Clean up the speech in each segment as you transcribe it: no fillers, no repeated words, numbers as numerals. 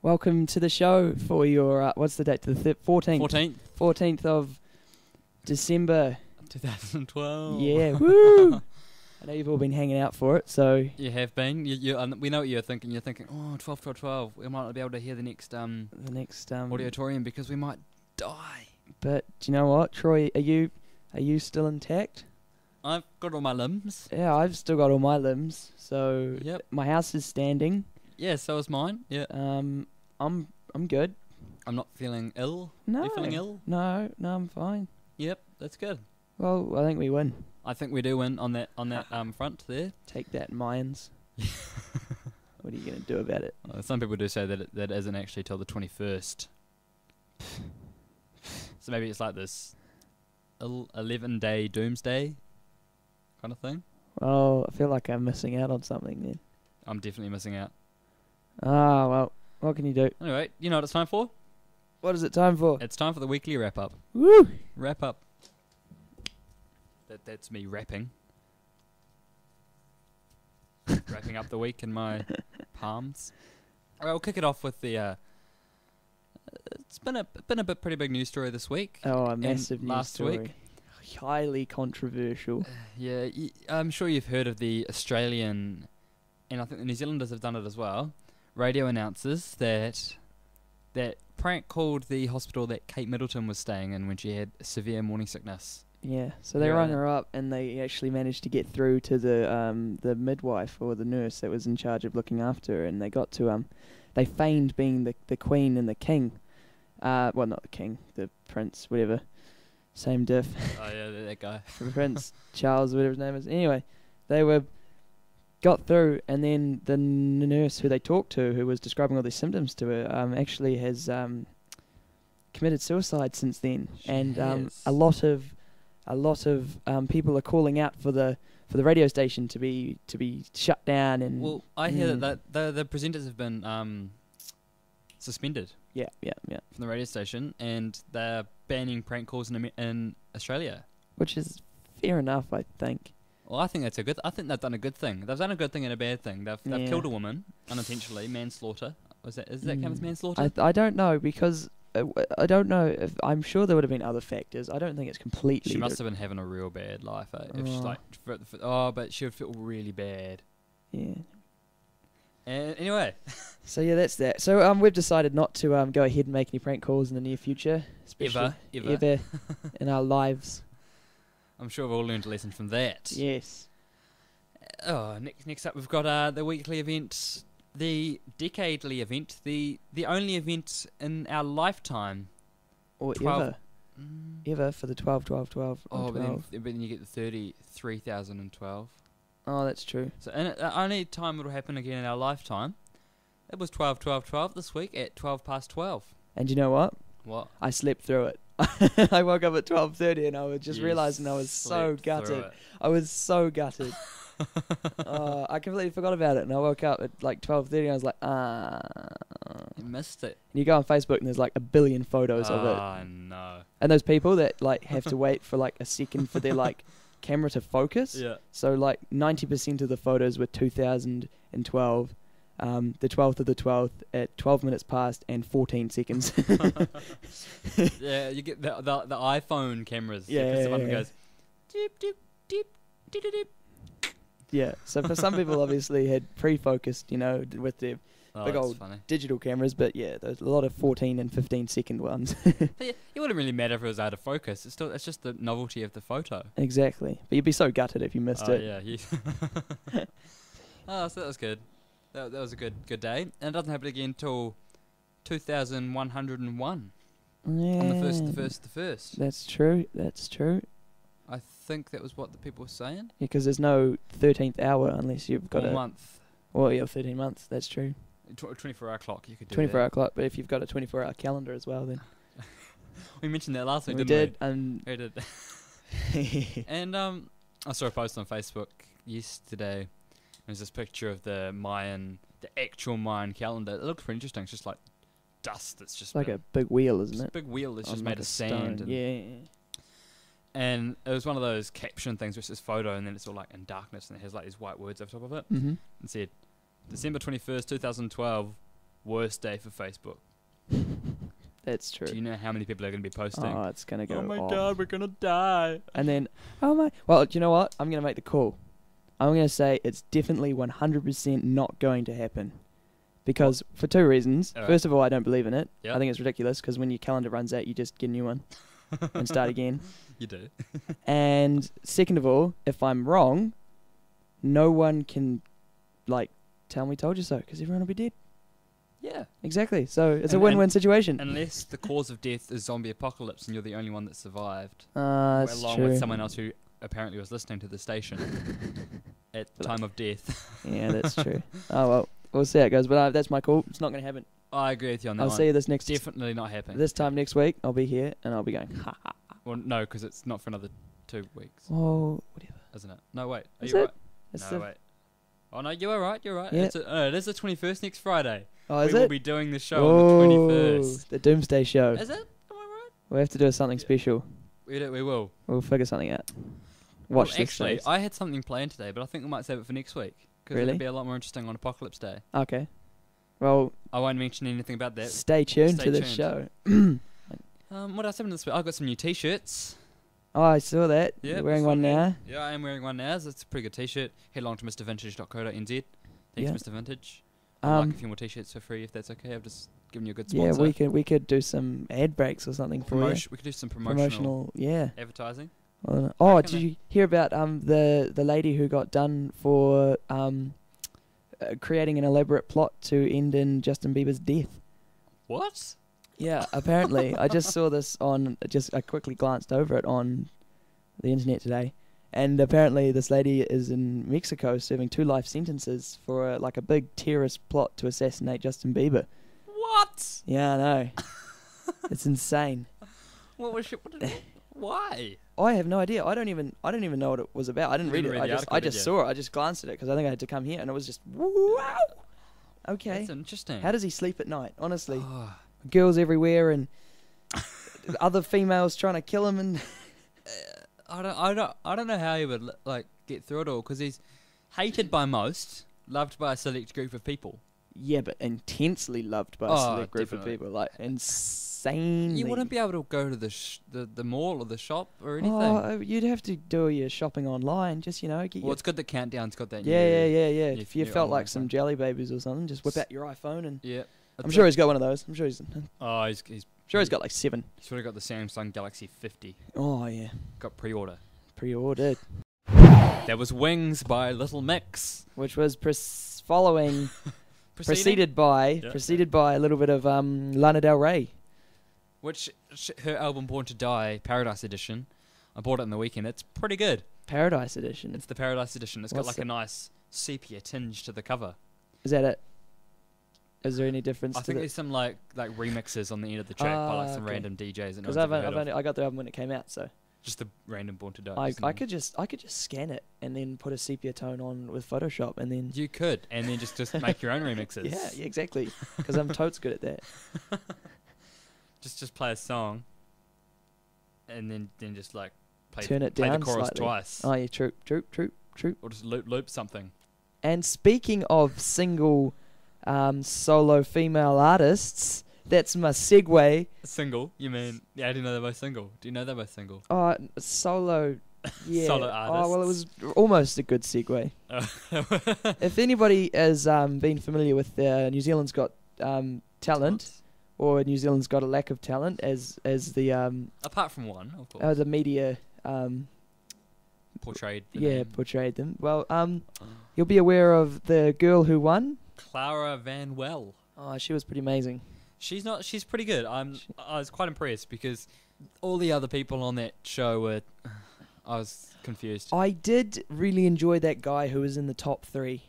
Welcome to the show for your, what's the date? The 14th. 14th of December. 2012. Yeah, woo! I know you've all been hanging out for it, so... You have been. We know what you're thinking. You're thinking, 12. We might not be able to hear the next Audiotorium because we might die. But do you know what, Troy? Are you still intact? I've got all my limbs. Yeah, I've still got all my limbs. So Yep. My house is standing. Yeah, so is mine. Yeah. I'm good. I'm not feeling ill. No. You feeling ill? No, I'm fine. Yep, that's good. Well, I think we win. I think we do win on that front there. Take that, Mayans. What are you going to do about it? Some people do say that that isn't actually till the 21st. So maybe it's like this 11-day doomsday kind of thing. Oh, I feel like I'm missing out on something then. I'm definitely missing out. Ah, well, what can you do? Anyway, you know what it's time for? What is it time for? It's time for the weekly wrap-up. Woo! Wrap-up. That's me rapping. Wrapping up the week in my palms. All right, we'll kick it off with the... it's been a pretty big news story this week. Oh, a massive news last story. week. Highly controversial. Yeah, I'm sure you've heard of the Australian, and I think the New Zealanders have done it as well, radio announcers that prank called the hospital that Kate Middleton was staying in when she had severe morning sickness. Yeah, so they rang her up and they actually managed to get through to the midwife or the nurse that was in charge of looking after her, and they got to they feigned being the Queen and the King. Well, not the King, the Prince, whatever. Same diff. Oh yeah, that guy. Prince Charles, whatever his name is. Anyway, they got through, and then the nurse who they talked to, who was describing all these symptoms to her, actually has committed suicide since then. And a lot of people are calling out for the radio station to be shut down. And well, I hear that the presenters have been suspended. Yeah. From the radio station, and they're banning prank calls in Australia. Which is fair enough, I think. Well, I think that's I think they've done a good thing. They've done a good thing and a bad thing. They've killed a woman unintentionally, manslaughter. Is that count as manslaughter? I don't know, because I don't know if I'm sure there would have been other factors. I don't think it's completely. She must have been having a real bad life. If she's like, but she would feel really bad. Yeah. And anyway, so yeah, that's that. So we've decided not to go ahead and make any prank calls in the near future, especially ever in our lives. I'm sure we've all learned a lesson from that. Yes. Oh, next up we've got the weekly event, the decadely event, the only event in our lifetime, or ever for the 12. Oh, but then you get the 33,012. Oh, that's true. So the only time it'll happen again in our lifetime, it was 12 this week at 12:12. And you know what? What? I slept through it. I woke up at 12:30 and I was just realising I was so gutted. I was so gutted. I completely forgot about it, and I woke up at like 12:30 and I was like, You missed it. And you go on Facebook and there's like a billion photos of it. Oh, no. And those people that like have to wait for like a second for their like camera to focus. Yeah. So like 90% of the photos were 2012. The 12th of the 12th at 12 minutes past and 14 seconds. Yeah, you get the iPhone cameras. Yeah. The one that goes deep, deep, deep, deep, deep, deep. Yeah. So for some people, obviously had pre-focused, with their big old digital cameras. But yeah, there's a lot of 14 and 15 second ones. But yeah, it wouldn't really matter if it was out of focus. It's just the novelty of the photo. Exactly. But you'd be so gutted if you missed it. Yeah. Oh, so that was good. That was a good day. And it doesn't happen again until 2101. Yeah. On the first. That's true. I think that was what the people were saying. Yeah, because there's no 13th hour unless you've got a month. Well, yeah, 13 months. That's true. 24-hour clock, you could do 24-hour clock, but if you've got a 24-hour calendar as well, then... We mentioned that last week, we didn't we? We did. And I saw a post on Facebook yesterday. There's this picture of the actual Mayan calendar. It looks pretty interesting. It's just like dust that's just... like a big wheel, isn't it? A big wheel that's just like made of sand. Yeah. And it was one of those caption things, which is photo, and then it's all like in darkness, and it has like these white words over top of it. Mm-hmm. And said, December 21st, 2012, Worst day for Facebook. That's true. Do you know how many people are going to be posting? Oh, it's going to go Oh my off. god, we're going to die. And then, well, do you know what? I'm going to make the call. I'm going to say it's definitely 100% not going to happen. Because, for two reasons. All right. First of all, I don't believe in it. Yep. I think it's ridiculous, because when your calendar runs out, you just get a new one and start again. You do. And second of all, if I'm wrong, no one can, tell me told you so, because everyone will be dead. Yeah. Exactly. So it's a And- win-win and- situation. Unless the cause of death is zombie apocalypse and you're the only one that survived. That's along true. with someone else who apparently was listening to the station at time of death. Yeah, that's true. Oh, well, we'll see how it goes. But that's my call. It's not going to happen. I agree with you on that I'll one. see you this Definitely not happening. This time next week, I'll be here, and I'll be going, ha, ha. Well, no, because it's not for another 2 weeks, Oh, whatever. isn't it? No, wait. Are Is you it? right? It's No, wait. Oh, no, you are right. You're right. Yeah. It is the 21st next Friday. Oh, is we will it? be doing the show on the 21st. The Doomsday Show. Is it? Am I right? We'll have to do something special. We will. We'll figure something out. Watch this Actually, space. I had something planned today, but I think we might save it for next week. Because Really? it'll be a lot more interesting on Apocalypse Day. Okay. Well, I won't mention anything about that. stay tuned Stay to this tuned. show. What else happened this week? I've got some new T-shirts. Oh, I saw that. Yeah, You're wearing one now. Yeah, I am wearing one now. It's a pretty good T-shirt. Head along to mrvintage.co.nz. Thanks, Yeah. Mr. Vintage. I'd like a few more T-shirts for free if that's okay. I've just given you a good Yeah, sponsor. we could do some ad breaks or something for you. We could do some promotional Yeah. advertising. Oh, reckon did you hear about the lady who got done for creating an elaborate plot to end in Justin Bieber's death? What? Yeah, apparently. I just saw this I quickly glanced over it on the internet today. And apparently this lady is in Mexico serving 2 life sentences for a big terrorist plot to assassinate Justin Bieber. What? Yeah, I know. It's insane. What was she? Why? I have no idea. I don't even know what it was about. I didn't read it. the I article, just did saw it. I just glanced at it because I think I had to come here, and it was just wow. Okay. That's interesting. How does he sleep at night? Honestly, Oh, girls everywhere and other females trying to kill him, and I don't know how he would get through it all because he's hated by most, loved by a select group of people. yeah, but intensely loved by a select group definitely. of people, insanely. You wouldn't be able to go to the mall or the shop or anything. Oh, you'd have to do your shopping online. Just get Well, your it's good that Countdown's got that. yeah. new If you new felt online like some thing. jelly babies or something, just whip out your iPhone and. Yeah. I'm sure he's got one of those. I'm sure he's got like 7. He's already got the Samsung Galaxy 50. Oh yeah, Got pre-order. pre-ordered. There was Wings by Little Mix. Which was preceded by a little bit of Lana Del Rey. Which her album Born to Die Paradise Edition. I bought it in the weekend. It's pretty good. Paradise Edition. It's the Paradise Edition. It's What's got a nice sepia tinge to the cover. Is that it? Is there any difference? I think there's some like remixes on the end of the track by some okay. random DJs. Because I got the album when it came out, so just the random Born to Die. I could just scan it and then put a sepia tone on with Photoshop and then You could, and then just make your own remixes. yeah, exactly. Because I'm totes good at that. Just play a song, and then just play Turn it play down the chorus slightly. twice, Oh yeah, true. or just loop something. And speaking of single, solo female artists, that's my segue. Single? You mean? Yeah, I didn't know they're both single. Do you know they're both single? Solo. Yeah. Solo Oh well, it was almost a good segue. If anybody has been familiar with New Zealand's Got Talent, or New Zealand's Got a Lack of Talent, as the apart from one, of course, the media portrayed. The name. portrayed them. Well, you'll be aware of the girl who won. Clara Van Well. Oh, she was pretty amazing. She's pretty good. I was quite impressed because all the other people on that show were. I was confused. I did really enjoy that guy who was in the top 3.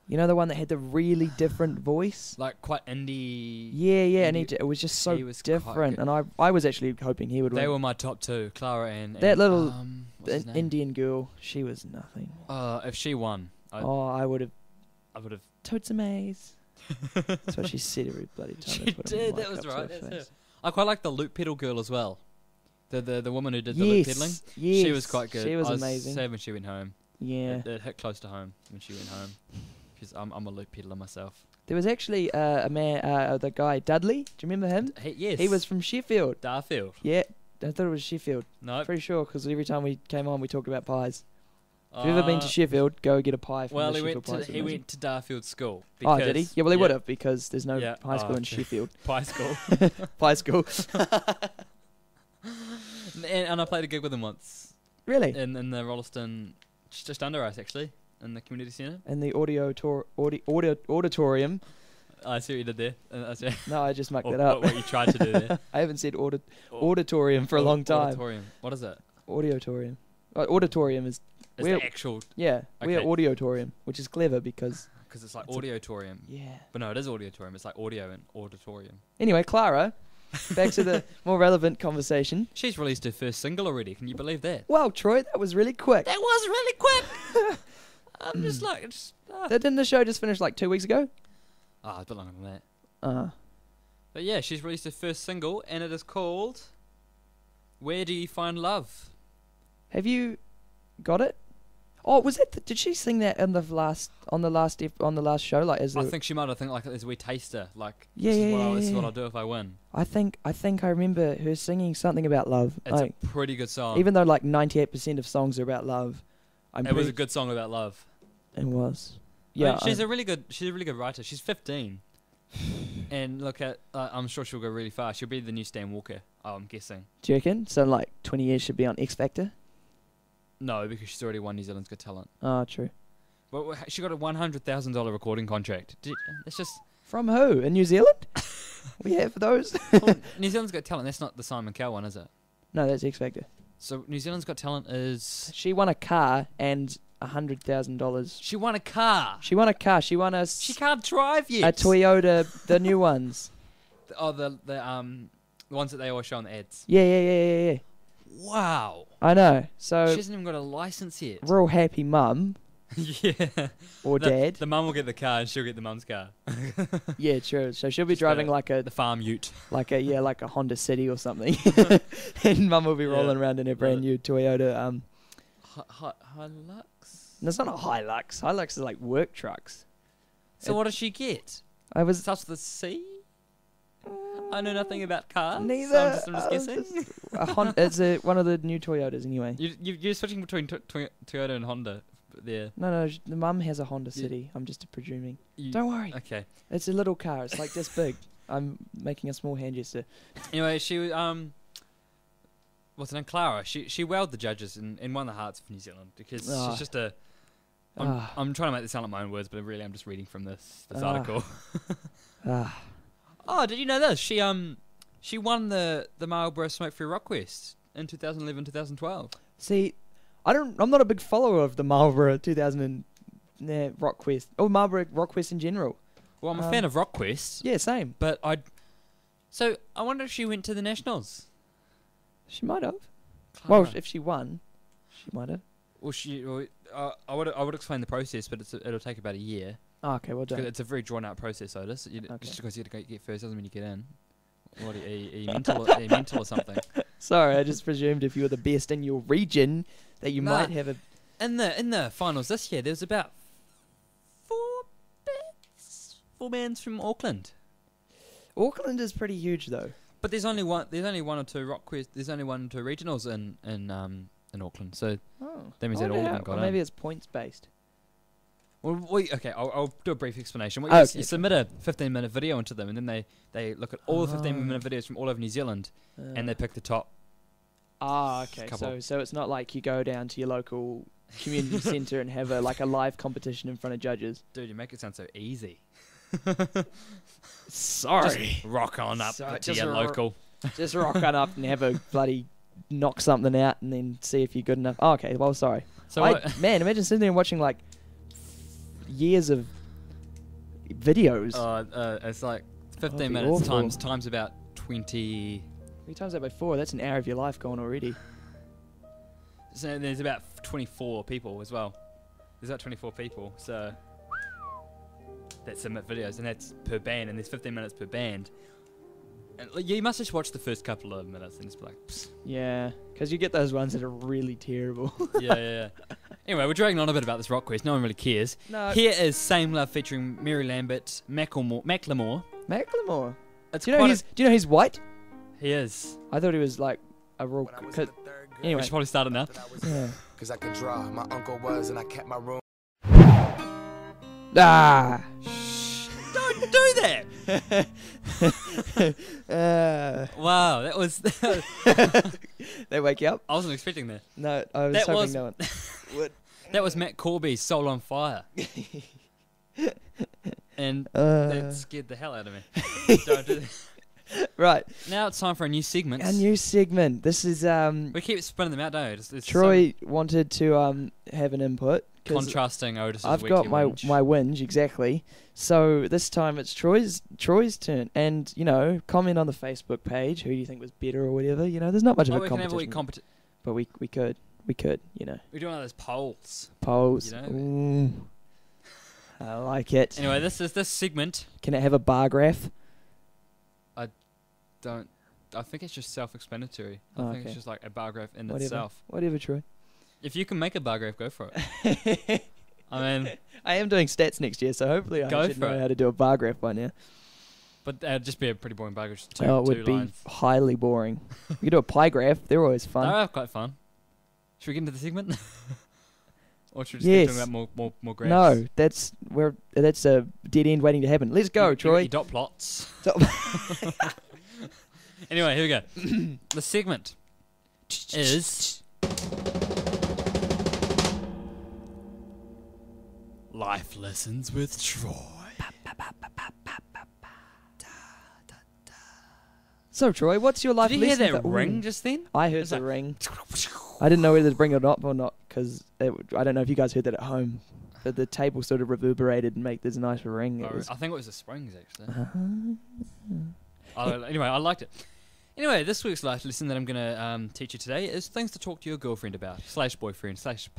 You know, the one that had the really different voice? Like quite indie. Yeah, and it was just so he was quite different. good. And I was actually hoping he would They win. were my top 2, Clara and That little what's his name? Indian girl, she was nothing. If she won, I would have I would have. totes a maze. That's what she said every bloody time. She they put a did. mic That was up to right. her That's face. her. I quite like the loop pedal girl as well. The woman who did the Yes, loop pedaling. yes, She was quite good. She was I amazing. sad when she went home. Yeah. It hit close to home when she went home. Because I'm a loop pedaler myself. There was actually a man, the guy Dudley. Do you remember him? Yes. He was from Sheffield. Darfield. Yeah, I thought it was Sheffield. No. Pretty sure, because every time we came on, we talked about pies. If you've ever been to Sheffield, go get a pie from Well, the he Sheffield went Pie to he went to Darfield School. Oh, did he? Yeah, well, he yeah, would have, because there's no Yeah. high school in true. Sheffield. Pie school. Pie school. and I played a gig with him once Really? in the Rolleston, just under us actually, in the community centre. And the auditorium. I see what you did there. No, I just mucked Or that up. What you tried to do there. I haven't said auditorium for a long time. Auditorium. What is it? Audiotorium. Auditorium is... It's the actual... Yeah, we're Okay. Audiotorium, which is clever because... Because it's like It's a- Audiotorium. Yeah. But no, it is Audiotorium. It's like audio and auditorium. Anyway, Clara, back to the more relevant conversation. She's released her first single already. Can you believe that? Wow, Troy, that was really quick. That was really quick. I'm just like... Didn't the show just finish like 2 weeks ago? it's a bit longer than that. Uh, But yeah, she's released her first single, and it is called "Where Do You Find Love." have you got it? Oh, was that? Did she sing that in the last show? Like, as I think she might have think like as a wee taster, like Yeah, this is yeah, what yeah, this is what yeah. I'll do if I win. I think I remember her singing something about love. It's Like, a pretty good song. even though like 98% of songs are about love, it was a good song about love. It was. Yeah, Yeah, she's a really good writer. She's 15, and look at I'm sure she'll go really far. She'll be the new Stan Walker. I'm guessing. do you reckon? So like 20 years should be on X Factor. No, because she's already won New Zealand's Got Talent. Oh, true. Well, she got a $100,000 recording contract. It's just From who? In New Zealand? We have those. New Zealand's Got Talent. That's not the Simon Cowell one, is it? No, that's X Factor. So New Zealand's Got Talent is... She won a car and $100,000. She won a car. She won a car. She won She can't drive yet. a Toyota, the new ones. The ones that they always show on the ads. Yeah. Wow. I know. She So, hasn't even got a license yet. real happy mum Yeah. or dad. The mum will get the car and she'll get the mum's car. Yeah, true. So she'll be Just driving the- like a The farm ute. like a Honda City or something, and mum will be rolling around in her brand new Toyota. Hilux. No, it's not a Hilux. Hilux is like work trucks. So what does she get? I was Starts with a C? I know nothing about cars. neither. So I'm just I was guessing. just- it's one of the new Toyotas anyway. You're switching between Toyota and Honda there. No, the mum has a Honda City. I'm just presuming. Don't worry. Okay. It's a little car. It's like this big. I'm making a small hand gesture. Anyway, she what's her name? Clara. She wowed the judges and won the hearts of New Zealand because she's just a. I'm trying to make this sound like my own words, but really I'm just reading from this article. Oh, did you know this? She won the Marlborough Smoke Free Rock Quest in 2011, 2012. See, I'm not a big follower of the Marlborough 2000 and Rock Quest or Marlborough Rock Quest in general. Well, I'm a fan of Rock Quest, Yeah, same. but I wonder if she went to the Nationals. She might have. Clara. Well, if she won, she might have. Well, I would explain the process, but it'll take about a year. Oh, okay, well 'Cause done. it's a very drawn out process, Otis. Okay. Just because you get first doesn't mean you get in. What are you mental or something? Sorry, I just presumed if you were the best in your region that you Nah. might have a. In the finals this year, there was about four bands from Auckland. Auckland is pretty huge though. But there's only one or two Rock Quest. There's only 1 or 2 regionals in Auckland. So Oh, that means that all of them got in. maybe it's points based. Well, okay, I'll do a brief explanation. Oh, You okay. submit a 15-minute video into them, and then they look at all the 15-minute videos from all over New Zealand, and they pick the top. Okay. couple. So it's not like you go down to your local community centre and have a live competition in front of judges. Dude, you make it sound so easy. Sorry. Just rock on up So- to just your local. Just rock on up and have a bloody knock something out and then see if you're good enough. Oh, okay, well, sorry. So what, Man, imagine sitting there and watching like years of videos. it's like 15 be minutes awful. times about 20. Three times that by 4, that's an hour of your life gone already. So there's about 24 people as well. There's about 24 people, so that submit videos, and that's per band, and there's 15 minutes per band. You must just watch the first couple of minutes and just be like, psst. Yeah, because you get those ones that are really terrible. Yeah. Anyway, we're dragging on a bit about this rock quiz. No one really cares. No. Here is Same Love featuring Mary Lambert, Macklemore. Macklemore. It's Do you know he's white? He is. I thought he was like a real. We Anyway. should probably start it now. Yeah. Cause I can draw. My uncle was, and I kept my room. Ah. Don't do that! Wow, that was... They wake you up? I wasn't expecting that. No, I was That hoping was- no one. What? That was Matt Corby's Soul on Fire. And that scared the hell out of me. Don't do that. Right. Now it's time for a new segment. A new segment. This is We keep spinning them out, don't we? It's Troy wanted to have an input. so contrasting Otis's I've weekly got my whinge. my whinge, exactly. So this time it's Troy's turn, and comment on the Facebook page. Who do you think was better or whatever? There's not much of a we can have a competition, week but we could. We're doing one of those polls. Polls. You know? Ooh. I like it. Anyway, this segment. Can it have a bar graph? I think it's just self-explanatory. I Oh, think it's okay. just like a bar graph in Whatever. itself. Whatever, Troy. If you can make a bar graph, go for it. I mean, I am doing stats next year, so hopefully I Go should for know it. how to do a bar graph by now. but that'd just be a pretty boring bar graph. Just It would two be lines. highly boring. You could do a pie graph. They're always fun. They're quite fun. Should we get into the segment? Or should we just Yes. keep talking about more graphs? No, that's a dead end waiting to happen. Let's go, You Troy. dot plots. Dot- Anyway, here we go. The segment is Life Lessons with Troy. So, Troy, what's your life Did you hear lesson? that Ooh. ring just then? I heard It's the like- ring. I didn't know whether to bring it up or not because I don't know if you guys heard that at home. But the table sort of reverberated and make this nice ring. It was, I think it was the springs, actually. uh-huh. Anyway, I liked it. Anyway, this week's life lesson that I'm going to teach you today is things to talk to your girlfriend about, / boyfriend, /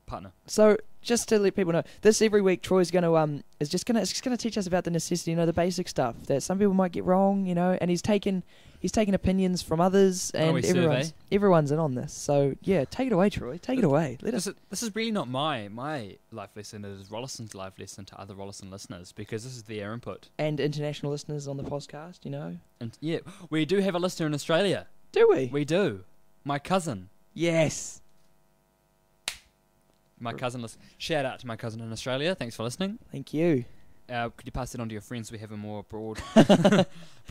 partner. So, just to let people know, this every week Troy's going to it's just going to teach us about the necessity, the basic stuff that some people might get wrong, and he's taken opinions from others, Oh, we and survey. everyone's in on this. So, yeah, take it away, Troy. Take it away. Let us. This is really not my life lesson. It is Rollison's life lesson to other Rollison listeners because this is their input. And international listeners on the podcast, And yeah, we do have a listener in Australia. Do we? We do. My cousin. Yes. My cousin. Shout out to my cousin in Australia. Thanks for listening. Thank you. Could you pass it on to your friends so we have a more broad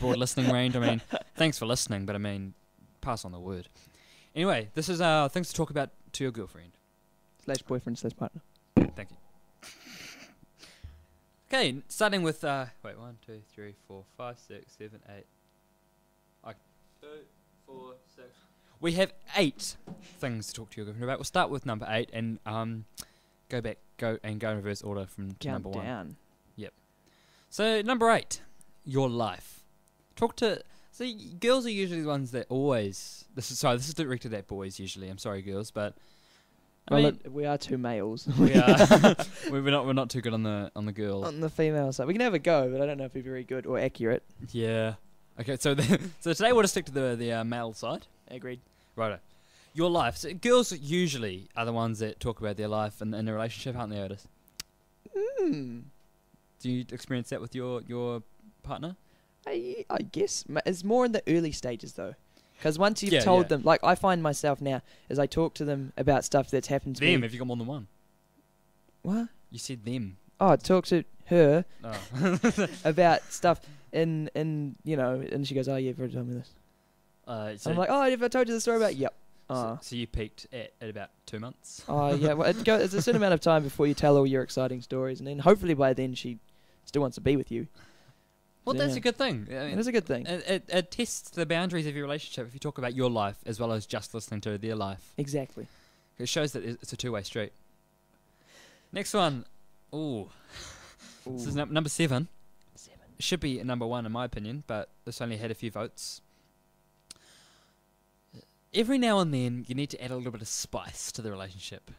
listening range? I mean, thanks for listening, but I mean, pass on the word. Anyway, this is things to talk about to your girlfriend. / boyfriend / partner. Thank you. Okay, starting with 1, 2, 3, 4, 5, 6, 7, 8. 2, 4, 6. We have 8 things to talk to your girlfriend about. We'll start with number 8 and go in reverse order from to number 1. Down. So number 8, your life. See, girls are usually the ones that always. This is directed at boys usually. I'm sorry, girls, but I Well, mean, look, we are 2 males. we are we're not too good on the girl. On the female side, we can have a go, but I don't know if we're very good or accurate. Yeah. Okay, so so today we'll just stick to the male side. Agreed. Righto. Your life. So girls usually are the ones that talk about their life in a relationship, aren't they, Otis? Do you experience that with your partner? I guess it's more in the early stages though, because once you've Yeah, told yeah. them, like I find myself now as I talk to them about stuff that's happened to Them, me. have you got more than one? What? You said them. Oh, I talk to her Oh. about stuff and she goes, "Oh, you've already told me this." So, I'm like, "Oh, have I told you the story about?" Yep. so you peaked at about 2 months? Oh yeah, well, it's a certain amount of time before you tell all your exciting stories, and then hopefully by then she still wants to be with you. Well, So, that's yeah. a good thing. I mean, It is a good thing. It tests the boundaries of your relationship if you talk about your life as well as just listening to their life. Exactly. It shows that it's a two-way street. Next one. Ooh. This is number 7. It should be number 1 in my opinion, but this only had a few votes. Every now and then, you need to add a little bit of spice to the relationship.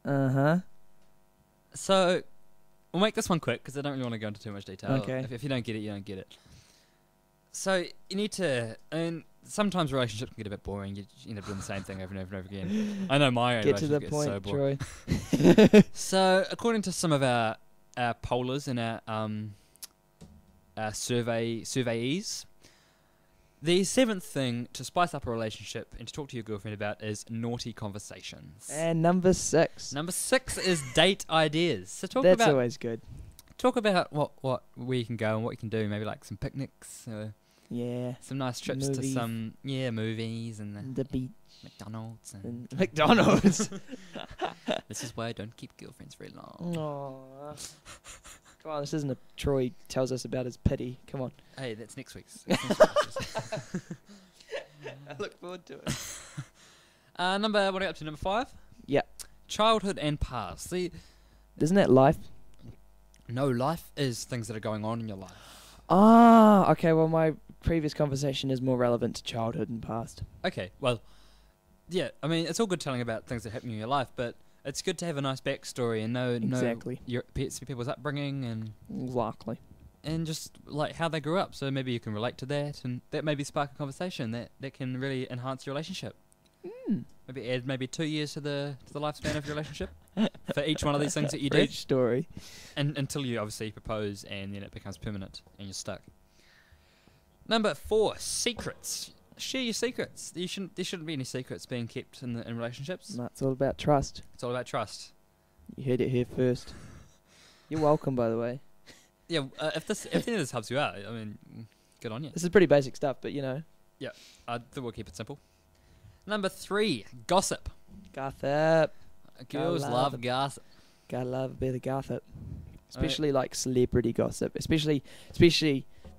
Uh-huh. So, we'll make this one quick because I don't really want to go into too much detail. Okay. If you don't get it, you don't get it. So you need to, and sometimes relationships can get a bit boring. You end up doing the same thing over and over and over again. I know my own Get to the relationship gets so point, boring. Troy. So according to some of our pollers and our surveyees, the seventh thing to spice up a relationship and to talk to your girlfriend about is naughty conversations. And number 6. Number 6 is date ideas. So That's always good. talk about where you can go and what you can do. Maybe like some picnics, Yeah. some nice trips to Movies. some movies and The beach. McDonald's. And And McDonald's. this is why I don't keep girlfriends very long. Aww. Come on, this isn't a Troy tells us about his pity. Come on. Hey, that's next week's. I look forward to it. What are you up to? Number 5? Yeah. Childhood and past. See, Isn't that life? no, life is things that are going on in your life. Ah, okay. Well, my previous conversation is more relevant to childhood and past. Okay, well, yeah, I mean, it's all good telling about things that happen in your life, but it's good to have a nice backstory and know Exactly. people's upbringing Exactly. and just like how they grew up. So maybe you can relate to that, and that maybe spark a conversation that can really enhance your relationship. Maybe add 2 years to the lifespan of your relationship for each one of these things that you do, Rich story. and until you obviously propose, and then it becomes permanent and you're stuck. Number 4, secrets. Share your secrets. There shouldn't be any secrets being kept in relationships. No, it's all about trust. It's all about trust. You heard it here first. You're welcome, by the way. Yeah, if any of this helps you out, I mean, good on you. This is pretty basic stuff, but you know. I think we'll keep it simple. Number 3, gossip. Gossip. Girls love love it. gossip. Gotta love a bit of gossip. Especially like celebrity gossip. Especially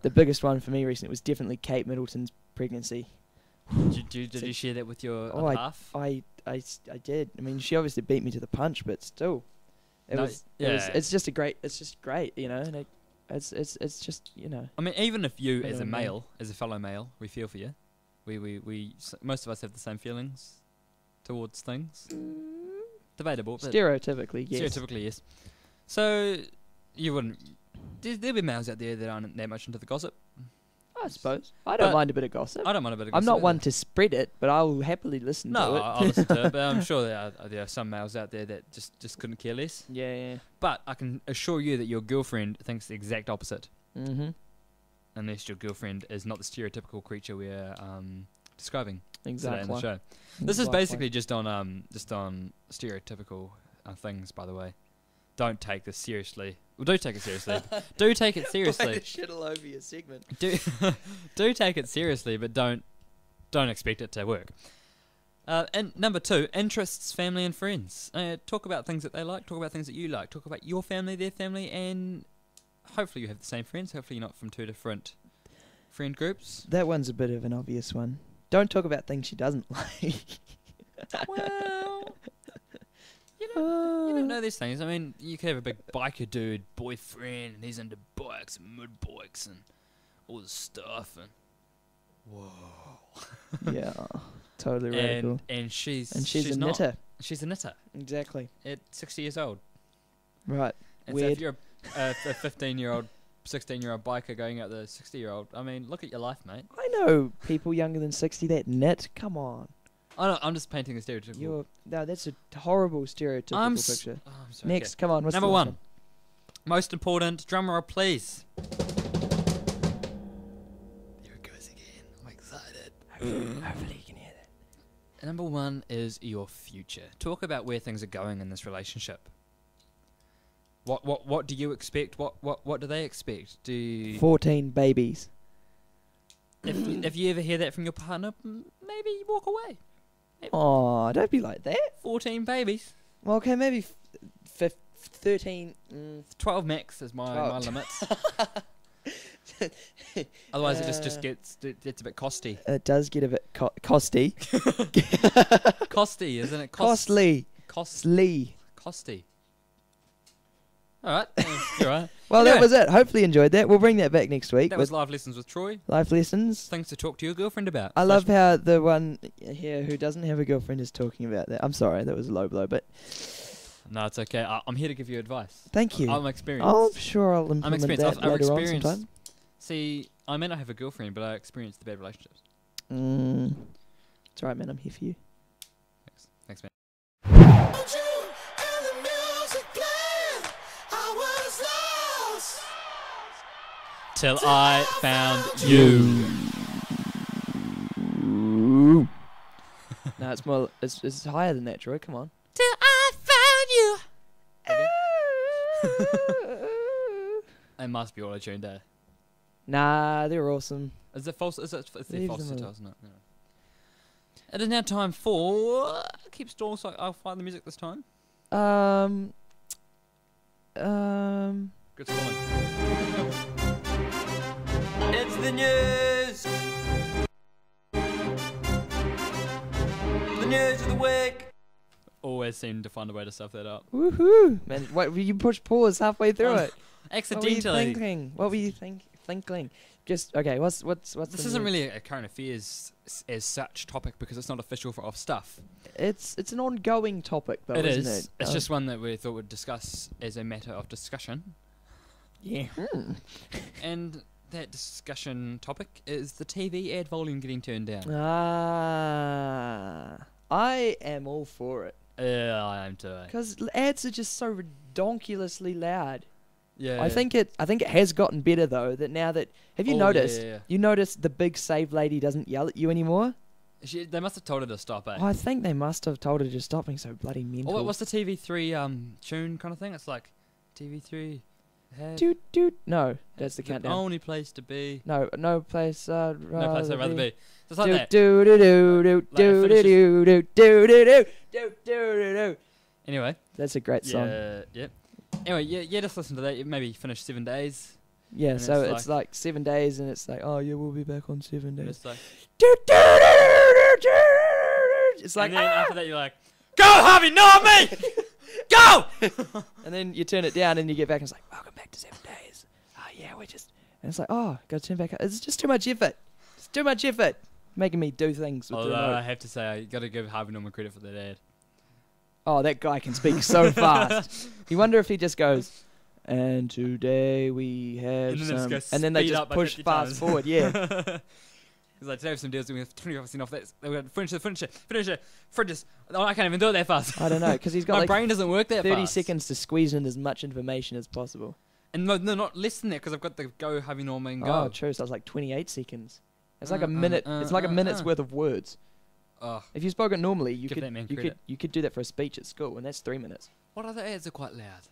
the biggest one for me recently was definitely Kate Middleton's pregnancy. Did you share that with your Oh, other half? I did. I mean, she obviously beat me to the punch, but still, it's just great, you know. And it's just, you know. I mean, even if you, Better as a than me. male, as a fellow male, we feel for you. Most of us have the same feelings towards things. Debatable, but Stereotypically, yes. stereotypically, yes. So you wouldn't. There'll be males out there that aren't that much into the gossip. I suppose. I don't But mind a bit of gossip. I don't mind a bit of I'm gossip. not one either. to spread it, but I'll happily listen to No, it. I'll listen to it, but I'm sure there are some males out there that just couldn't care less. Yeah. But I can assure you that your girlfriend thinks the exact opposite. Mm-hmm. Unless your girlfriend is not the stereotypical creature we're describing today in Exactly. the show. This is basically just on stereotypical things, by the way. Don't take this seriously. Well, do take it seriously. Do take it seriously. shit all over your segment. Do take it seriously, but don't expect it to work. And number 2, interests, family and friends. Talk about things that they like. Talk about things that you like. Talk about your family, their family, and hopefully you have the same friends. Hopefully you're not from 2 different friend groups. That one's a bit of an obvious one. Don't talk about things she doesn't like. Well, you don't know these things. I mean, you could have a big biker dude boyfriend, and he's into bikes and mud bikes and all this stuff, and whoa. Yeah, totally radical. And she's a not. knitter. She's a knitter Exactly. at 60 years old. Right. And so Weird. if you're a 15-year-old, 16-year-old biker going out the 60-year-old, I mean, look at your life, mate. I know people younger than 60 that knit. Come on. I'm just painting a stereotypical. That's a horrible stereotypical picture. Oh, I'm sorry. Next, come on. What's Number the last 1. Most important, drum roll, please. There it goes again. I'm excited. Hopefully you can hear that. Number 1 is your future. Talk about where things are going in this relationship. What do you expect? What do they expect? 14 babies. If you ever hear that from your partner, maybe you walk away. Oh, don't be like that. 14 babies. Well, okay, maybe 13. 12 max is my limit. Otherwise, it just gets a bit costy. It does get a bit costy. Costy, isn't it? Costly. Costly. All right. You're right. Well, Anyway. that was it. Hopefully you enjoyed that. We'll bring that back next week That with was Live Lessons with Troy. life lessons. Things to talk to your girlfriend about. I love how the one here who doesn't have a girlfriend is talking about that. I'm sorry, that was a low blow, but No, it's okay. I'm here to give you advice. thank you. I'm experienced. I'm sure I'll implement experienced. that I've later on experienced sometime. See, I may not have a girlfriend, but I experienced the bad relationships. It's alright, man. I'm here for you. Thanks, man. Till I found you. No, it's more. It's higher than that, Troy. Come on. Till I found you. It must be auto-tuned, eh? Nah, they're awesome. Is it false? It's the Leave false them details, isn't it? No. It is now time for keep stall, so I'll find the music this time. Good stalling. It's the news. The news of the week. Always seem to find a way to stuff that up. Woohoo! Man, what, you push pause halfway through it. Accidentally. What were you thinking? Just okay. What's This isn't really a current affairs as such topic because it's not official for off stuff. It's an ongoing topic though, isn't it? It's just one that we thought we'd discuss as a matter of discussion. Yeah. And that discussion topic is the TV ad volume getting turned down. I am all for it. Yeah, I am too. Because ads are just so redonkulously loud. Yeah. I think it has gotten better though. That now that have you noticed? Yeah. You noticed the big save lady doesn't yell at you anymore. They must have told her to stop, eh? Oh, I think they must have told her to stop being so bloody mental. Oh, what's the TV3 tune kind of thing? It's like TV3. Doot doot. No, that's the countdown. Only place to be. No place. No place I'd rather be. Just like that. Do do do do do do do do do do do do. Anyway, that's a great song. Yeah. Anyway, yeah, just listen to that. Maybe finish 7 days. Yeah, and so it's like 7 days, and it's like, oh yeah, we'll be back on 7 days. It's like, it's like, and then after that you're like, go Harvey, not me, go. And then you turn it down, and you get back, and it's like, welcome back to 7 days. Oh yeah, and it's like, oh, got to turn back up. It's just too much effort. It's too much effort making me do things with the Although remote. I have to say, I got to give Harvey Norman credit for that ad. Oh, that guy can speak so fast. You wonder if he just goes, and today we have some... And then they just push fast forward, yeah. He's like, today we have some deals we have 25% off that. We're going to finish fridges. Oh, I can't even do it that fast. I don't know, because he's got My brain doesn't work that 30 fast. seconds to squeeze in as much information as possible. And no, not less than that, because I've got the go Harvey Norman go. Oh, true. So it's like 28 seconds. It's like a minute. It's like a minute's worth of words. If you spoke it normally, you could do that for a speech at school, and that's 3 minutes. What other ads are quite loud?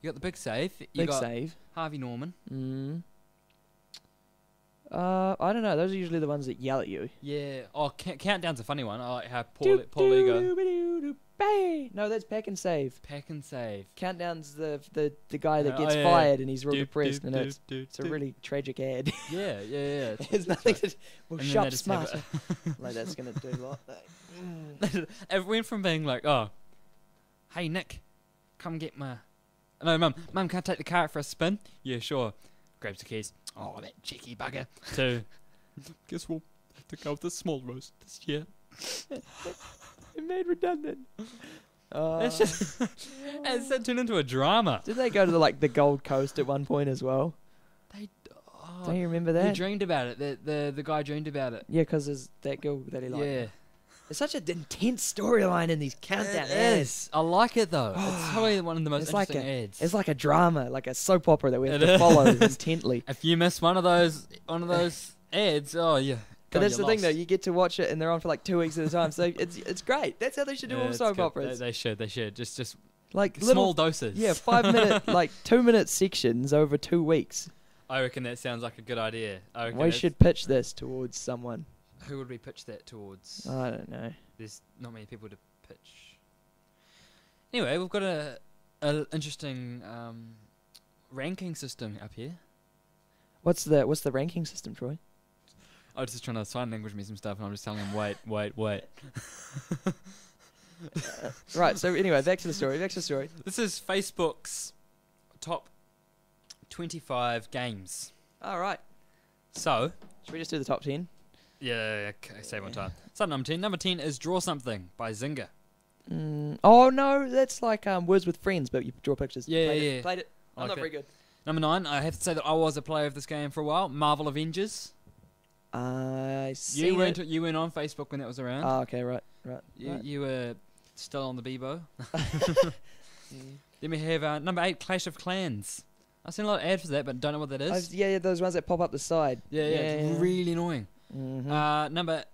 You got the Big Save. Save. Harvey Norman. I don't know. Those are usually the ones that yell at you. Yeah. Oh, Countdown's a funny one. I like how Paul Ego. No, that's Pack and Save. Pack and Save. Countdown's the guy that gets fired and he's real depressed, and it's a really really tragic ad. Yeah. There's nothing to... Well, And then shop they just smarter. Like, that's going to do a lot. It went from being like, oh, hey, Nick, come get my... No, Mum, can I take the car out for a spin? Yeah, sure. Grabs the keys. Oh, that cheeky bugger. To... Guess we'll have to go with the small roast this year. It made redundant. It's just... It's turned into a drama. Did they go to the Gold Coast at one point as well? Don't you remember that? He dreamed about it. The guy dreamed about it. Yeah, because there's that girl that he liked. Yeah. There's such an intense storyline in these countdown It ads. is. I like it though. It's probably one of the most interesting ads. It's like a drama, like a soap opera that we have to follow intently. If you miss one of those ads, oh yeah. But that's the thing though, you get to watch it and they're on for like 2 weeks at a time, so it's great. That's how they should do all soap operas. They should. Just like small doses. Yeah, 5 minute, 2 minute sections over 2 weeks. I reckon that sounds like a good idea. We should pitch this towards someone. Who would we pitch that towards? I don't know. There's not many people to pitch. Anyway, we've got an interesting ranking system up here. What's the ranking system, Troy? I was just trying to sign language me some stuff, and I'm just telling him, wait. Right. So anyway, back to the story. This is Facebook's top 25 games. All right. So, should we just do the top 10? Yeah, okay, save on time. So number 10. Number 10 is Draw Something by Zynga. Oh no, that's like Words with Friends, but you draw pictures. Yeah. Played it. I'm not very good. Number 9, I have to say that I was a player of this game for a while. Marvel Avengers. I see. You weren't on Facebook when that was around. Oh, okay, right. You were still on the Bebo. Then we have number 8, Clash of Clans. I've seen a lot of ads for that, but don't know what that is. Yeah, those ones that pop up the side. Yeah, it's really annoying. Mm-hmm. Number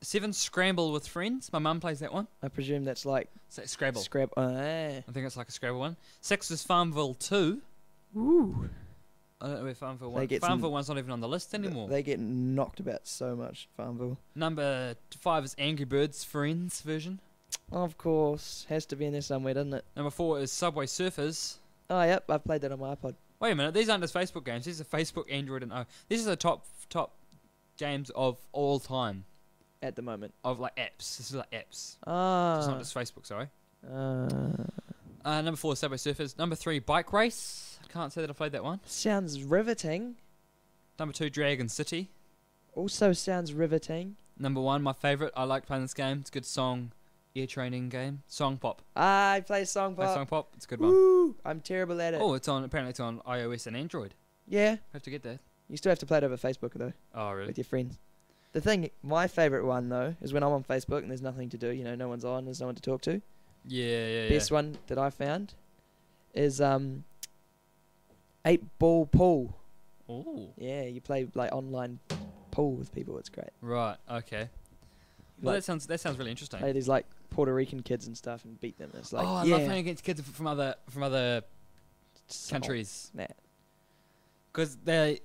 7, Scramble with Friends. My mum plays that one. I presume that's like Scrabble. I I think it's like a Scrabble one. 6 is Farmville 2. Ooh. I don't know where Farmville 1. Farmville 1's not even on the list anymore. They get knocked about so much, Farmville. Number 5 is Angry Birds Friends version. Of course. Has to be in there somewhere, doesn't it? Number 4 is Subway Surfers. Oh, yep. I've played that on my iPod. Wait a minute, these aren't just Facebook games. These are Facebook, Android, and these are the top games of all time. At the moment. Of like apps. This is like apps. Ah. It's not just Facebook, sorry. Number 4 is Subway Surfers. Number 3, Bike Race. I can't say that I played that one. Sounds riveting. Number 2, Dragon City. Also sounds riveting. Number 1, my favourite. I like playing this game. It's a good song. Ear training game. Song Pop. I play Song Pop. Play Song Pop. It's a good Woo! one. I'm terrible at it. Oh, apparently it's on iOS and Android. Yeah. I have to get that. You still have to play it over Facebook, though. Oh, really? With your friends. The thing, my favourite one, though, is when I'm on Facebook and there's nothing to do. You know, no one's on. There's no one to talk to. Yeah. Best one that I found is 8-ball pool. Oh. Yeah, you play like online pool with people. It's great. Right. Okay. Well, that sounds really interesting. Play these like Puerto Rican kids and stuff and beat them. It's like I love playing against kids from other countries. Nah. Because they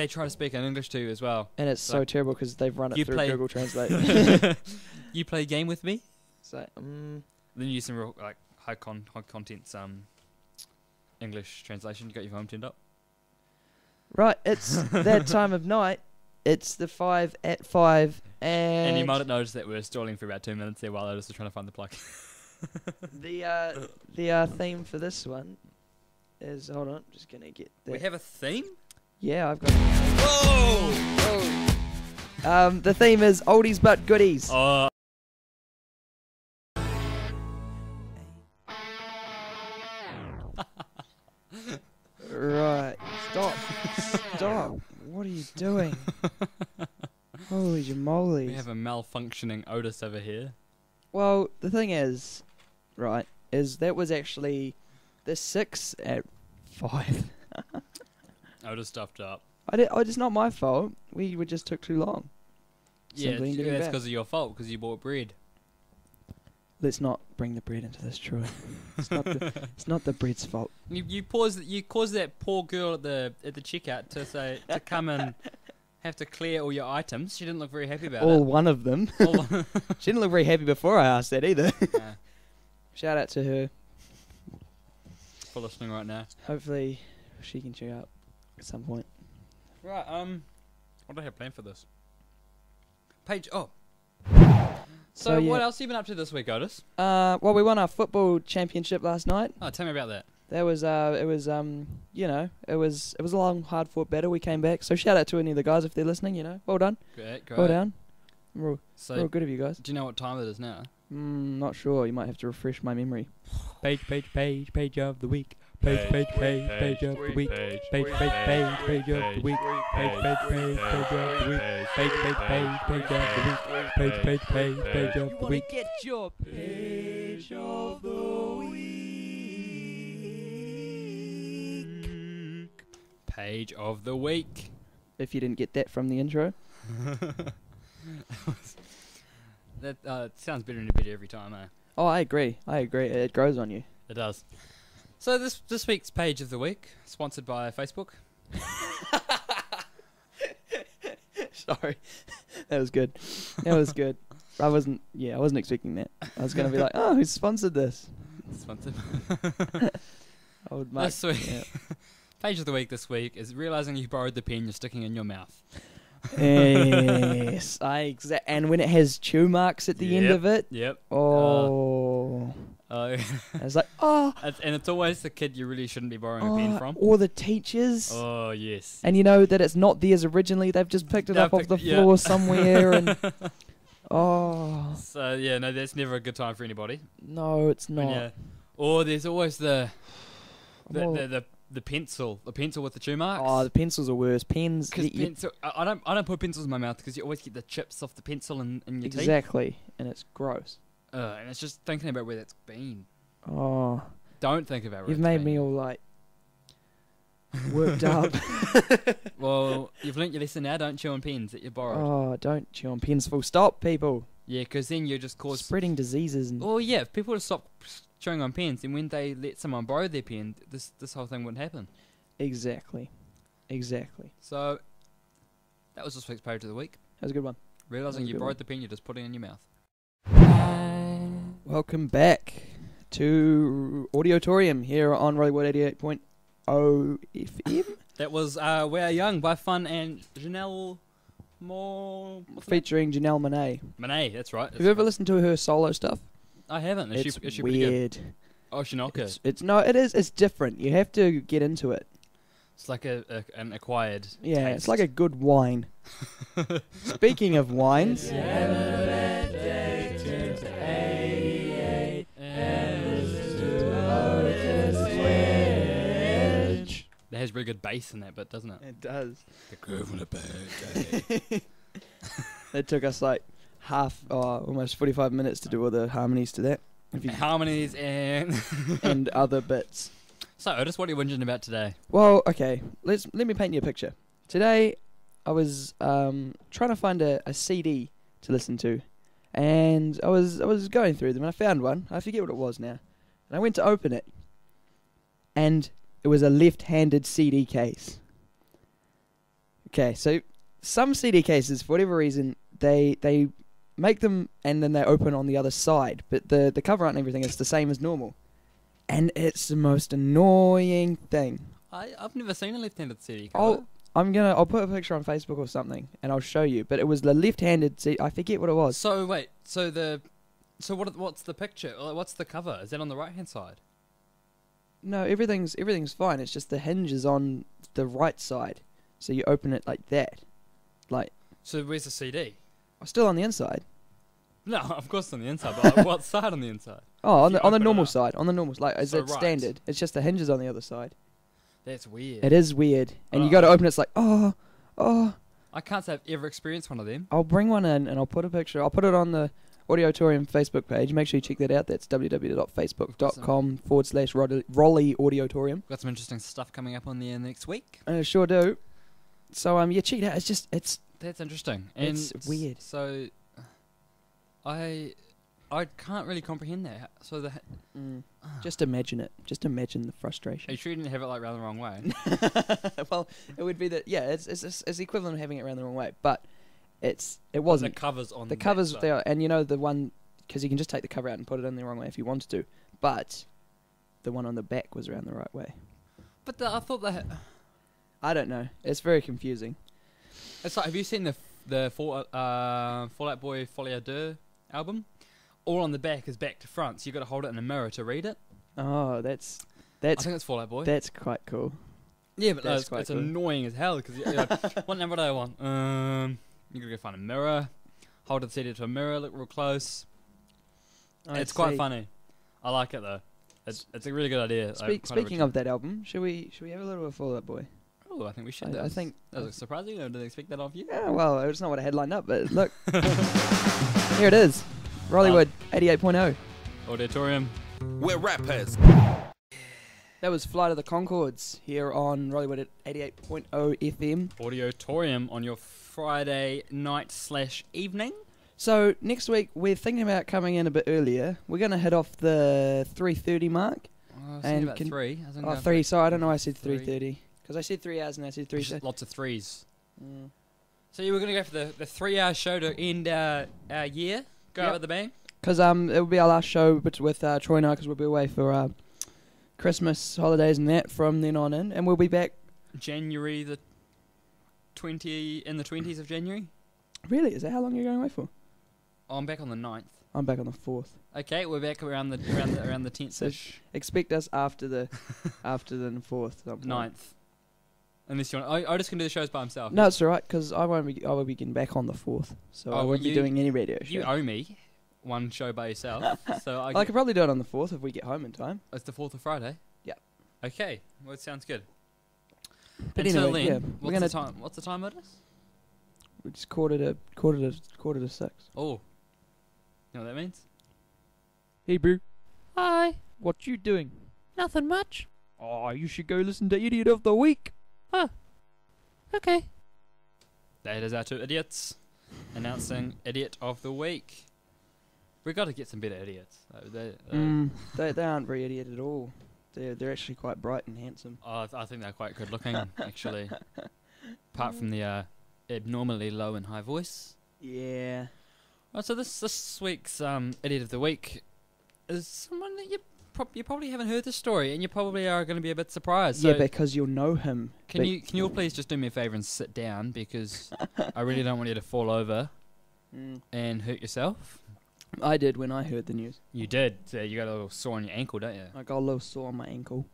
try to speak in English too as well. And it's so terrible because they've run it through Google Translate. You play a game with me? So then you use some real like high content English translation. You got your phone turned up. Right, it's that time of night. It's the 5 at 5 and you might have noticed that we're stalling for about 2 minutes there while Otis was trying to find the plug. The theme for this one is, hold on, just gonna get that. We have a theme? Yeah, I've got. Whoa! The theme is oldies but goodies. Right, stop. What are you doing? Holy jamoly. We have a malfunctioning Otis over here. Well, the thing is, right, is that was actually the 6 at 5. Otis stuffed up. It's not my fault. We just took too long. Yeah, Simply in getting that's back. because of your fault, because you bought bread. Let's not bring the bread into this, Troy. It's not the bread's fault. You caused that poor girl at the checkout to come and have to clear all your items. She didn't look very happy about it. All one of them. She didn't look very happy before I asked that either. Yeah. Shout out to her. For listening right now. Hopefully she can check out at some point. Right, what do I have planned for this? So yeah. what else have you been up to this week, Otis? Well, we won our football championship last night. Oh, tell me about that. That was it was a long, hard-fought battle. We came back. So shout out to any of the guys if they're listening. You know, well done. Great. Well done. We're So all good of you guys. do you know what time it is now? Not sure. You might have to refresh my memory. Page of the week. Page of the week. Page of the week. Page of the week. Page of the week. Page of the week. Get your page of the week. Page of the week. If you didn't get that from the intro. That sounds better and better every time, eh? Oh, I agree. It grows on you. It does. So this week's page of the week, sponsored by Facebook. Sorry. That was good. I wasn't expecting that. I was going to be like, oh, who sponsored this? Sponsored. Old Mike. This week, Yeah. page of the week this week is realizing you borrowed the pen you're sticking in your mouth. Yes. And when it has chew marks at the end of it. Yep. Oh. It's like, oh. And it's always the kid you really shouldn't be borrowing a pen from. Or the teachers. Oh, yes. And you know that it's not theirs originally. They've just picked it up off the floor somewhere. And oh. So, yeah, no, that's never a good time for anybody. No, it's not. Or there's always the the pencil with the chew marks. Oh, the pencils are worse. Pens. Because pencil, I don't put pencils in my mouth because you always get the chips off the pencil in your teeth. Exactly, and it's gross. And it's just thinking about where that's been. Oh, Don't think about where you've it's made been. me all like worked up. Well, you've learnt your lesson now. Don't chew on pens that you borrowed. Oh, don't chew on pens. Full stop, people. Yeah, because then you just cause Spreading diseases and. Oh yeah, if people would stop chewing on pens, and when they let someone borrow their pen, this whole thing wouldn't happen. Exactly. So that was this week's page of the week. That was a good one. Realising That was a you good one. borrowed the pen, you just put it in your mouth. Welcome back to Audiotorium here on Rollywood 88.0 FM. That was We Are Young by Fun and Janelle Moore. Featuring Janelle Monáe. Monáe, that's right. Have you ever listened to her solo stuff? I haven't. Is It's she pretty good? weird. Oh, she's not good. It's different. You have to get into it. It's like an acquired Yeah, taste. it's like a good wine. Speaking of wines, It has very good bass in that bit, doesn't it? it does. The groove on a bad day. It took us like almost 45 minutes to do all the harmonies to that. Harmonies and And other bits. So, Otis, what are you whinging about today? Well, okay, let me paint you a picture. Today, I was trying to find a CD to listen to, and I was going through them, and I found one. I forget what it was now, and I went to open it, and it was a left-handed CD case. Okay, so some CD cases, for whatever reason, they make them and then they open on the other side, but the cover art and everything is the same as normal. And it's the most annoying thing. I've never seen a left-handed CD cover. I'll put a picture on Facebook or something and I'll show you. But it was the left-handed CD. I forget what it was. So wait, what's the picture? What's the cover? Is that on the right-hand side? No, everything's fine. It's just the hinge is on the right side, so you open it like that. So where's the CD? Still on the inside. No, of course on the inside. But like, what side on the inside? Oh, on You the open it normal up. side. On the normal side. Is So it right. standard? It's just the hinges on the other side. That's weird. It is weird. And you got to open it. It's like, oh. I can't say I've ever experienced one of them. I'll bring one in and I'll put a picture. I'll put it on the Audiotorium Facebook page. Make sure you check that out. That's www.facebook.com/Rolly Audiotorium. Got some interesting stuff coming up on there next week. I sure do. So yeah, check it out. It's That's interesting. And It's weird. So I can't really comprehend that. So just imagine it. Just imagine the are frustration. you sure you didn't have it like round the wrong way? Well, it would be that. Yeah, it's the equivalent of having it around the wrong way, but it The wasn't. covers on The that covers side. there, and you know the one because you can just take the cover out and put it in the wrong way if you wanted to, but the one on the back was around the right way. But I thought that I don't know. It's very confusing. it's like, have you seen the Fall Out Boy Folie à Deux album? All on the back is back to front, so you got to hold it in a mirror to read it. Oh, that's I think it's Fall Out Boy. that's quite cool. Yeah, but no, that's it's quite cool. annoying as hell because you're like, what number do I want? You gotta go find a mirror, hold the CD to a mirror, look real close. It's quite funny. I like it though. It's a really good idea. Speaking of that album, should we have a little of Fall Out Boy? Oh, I think we should. I think that was surprising. I didn't expect that of you. Yeah, well, it's not what I had lined up, but look. Here it is. Rollywood 88.0. Auditorium. We're rappers. That was Flight of the Conchords here on Rollywood at 88.0 FM. Auditorium on your Friday night / evening. So next week we're thinking about coming in a bit earlier. We're going to hit off the 3:30 mark. I was And thinking about can- 3. I was thinking Oh, about 3. Sorry, I don't know why I said 3. 3:30. Because I said 3 hours and I said 3. Lots of 3s. So you were going to go for the 3-hour show to end our year? Go Yep. out with the bang? Because it will be our last show with Troy and I, because we'll be away for Christmas holidays and that from then on in. And we'll be back. January the 20s of January? Really? Is that how long you're going away for? Oh, I'm back on the 9th. I'm back on the 4th. Okay, we're back around the 10th-ish. Expect us after the 4th. 9th. Unless you want, Otis can do the shows by himself. No, it's alright, because I will be getting back on the 4th. So I won't be doing any radio show. You owe me one show by yourself. So I could probably do it on the 4th if we get home in time. It's the 4th of Friday? Yeah. Okay, well, it sounds good. But Until anyway, then, yeah, we're what's the gonna time? What's the time, Otis? it's quarter to 6. Oh, you know what that means? Hey, bro. Hi. What you doing? Nothing much. Oh, you should go listen to Idiot of the Week. Okay. That is our 2 idiots announcing Idiot of the Week. We got to get some better idiots. They aren't very idiot at all. They're actually quite bright and handsome. I think they're quite good looking, actually. Apart from the abnormally low and high voice. Yeah. Oh, so this week's Idiot of the Week is someone that you probably haven't heard this story, and you probably are going to be a bit surprised. Yeah, So because you'll know him. can you all please just do me a favour and sit down, because I really don't want you to fall over and hurt yourself. I did when I heard the news. You did. So you got a little sore on your ankle, don't you? I got a little sore on my ankle.